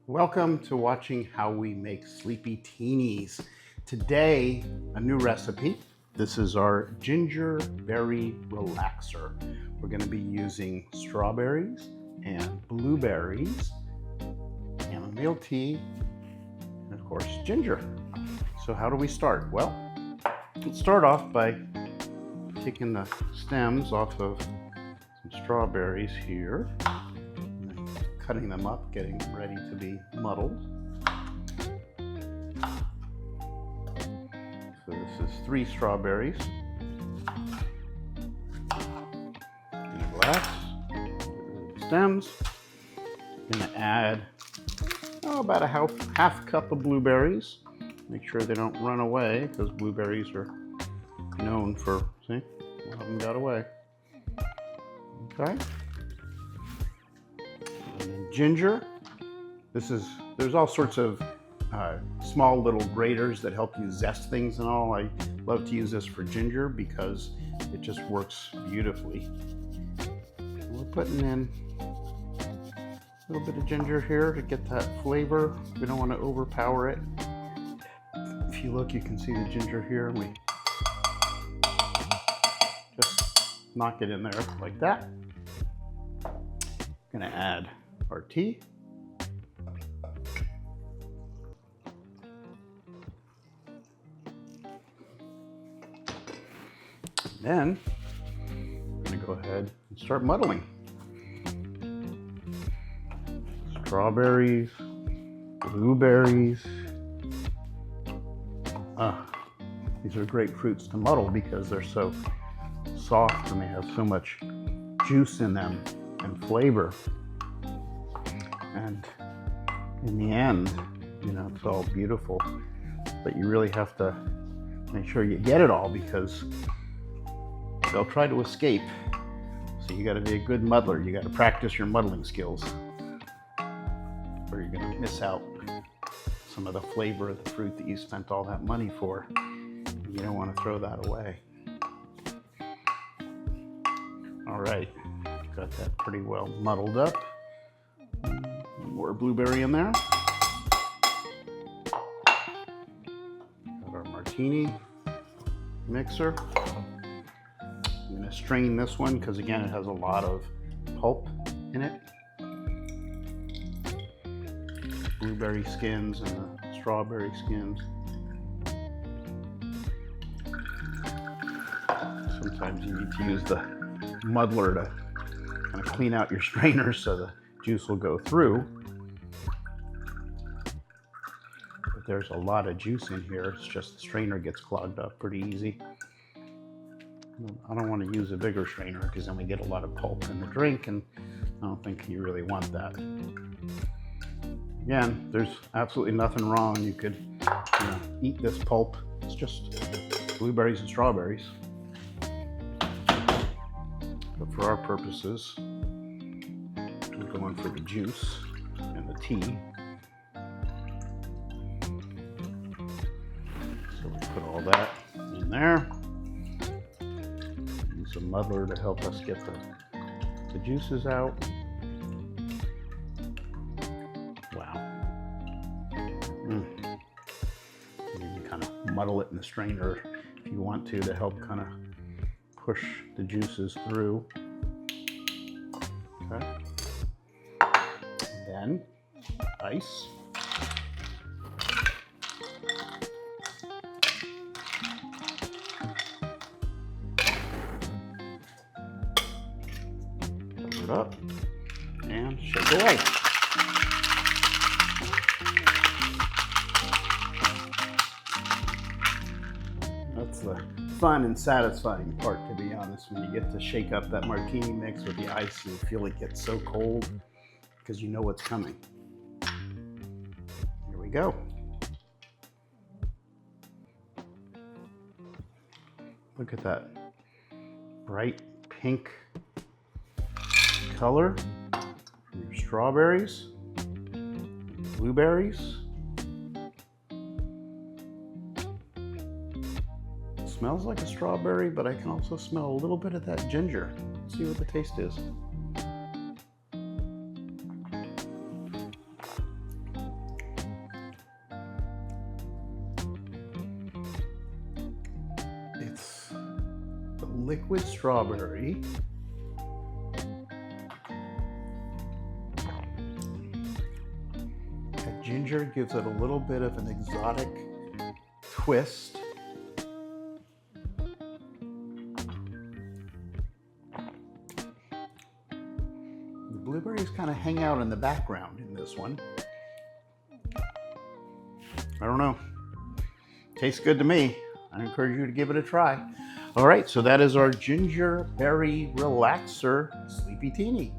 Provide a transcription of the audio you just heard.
Welcome to watching how we make SleepyTinis. Today, a new recipe. This is our GingerBerry Relaxer. We're going to be using strawberries and blueberries, chamomile tea, and of course ginger. So how do we start? Well, let's start off by taking the stems off of some strawberries here. Cutting them up, getting them ready to be muddled. So this is 3 strawberries in a glass. Stems. I'm going to add about a half cup of blueberries. Make sure they don't run away because blueberries are known for, see, one of them got away. Okay. Ginger. There's all sorts of small little graters that help you zest things and all. I love to use this for ginger because it just works beautifully. We're putting in a little bit of ginger here to get that flavor. We don't want to overpower it. If you look, you can see the ginger here. We just knock it in there like that. Gonna add our tea. Then I'm going to go ahead and start muddling. Strawberries, blueberries. These are great fruits to muddle because they're so soft and they have so much juice in them and flavor. And in the end, you know, it's all beautiful, but you really have to make sure you get it all because they'll try to escape. So you got to be a good muddler. You got to practice your muddling skills, or you're going to miss out some of the flavor of the fruit that you spent all that money for. You don't want to throw that away. All right, got that pretty well muddled up. More blueberry in there. Got our martini mixer. I'm going to strain this one because again it has a lot of pulp in it. Blueberry skins and the strawberry skins. Sometimes you need to use the muddler to kind of clean out your strainer so the juice will go through. But there's a lot of juice in here. It's just the strainer gets clogged up pretty easy. I don't want to use a bigger strainer because then we get a lot of pulp in the drink, and I don't think you really want that. Again, there's absolutely nothing wrong. You could, eat this pulp. It's just blueberries and strawberries. But for our purposes, we're going for the juice and the tea. So we put all that in there. Use a muddler to help us get the juices out. Wow. You can kind of muddle it in the strainer if you want to help kind of push the juices through. Okay. Then ice. Cover it up and shake away. That's the fun and satisfying part, to be honest, when you get to shake up that martini mix with the ice and you feel it get so cold because you know what's coming. Here we go. Look at that bright pink color from your strawberries, blueberries. It smells like a strawberry, but I can also smell a little bit of that ginger. Let's see what the taste is. the liquid strawberry. That ginger gives it a little bit of an exotic twist. The blueberries kind of hang out in the background in this one. I don't know. Tastes good to me. I encourage you to give it a try. All right, so that is our GingerBerry Relaxer SleepyTini.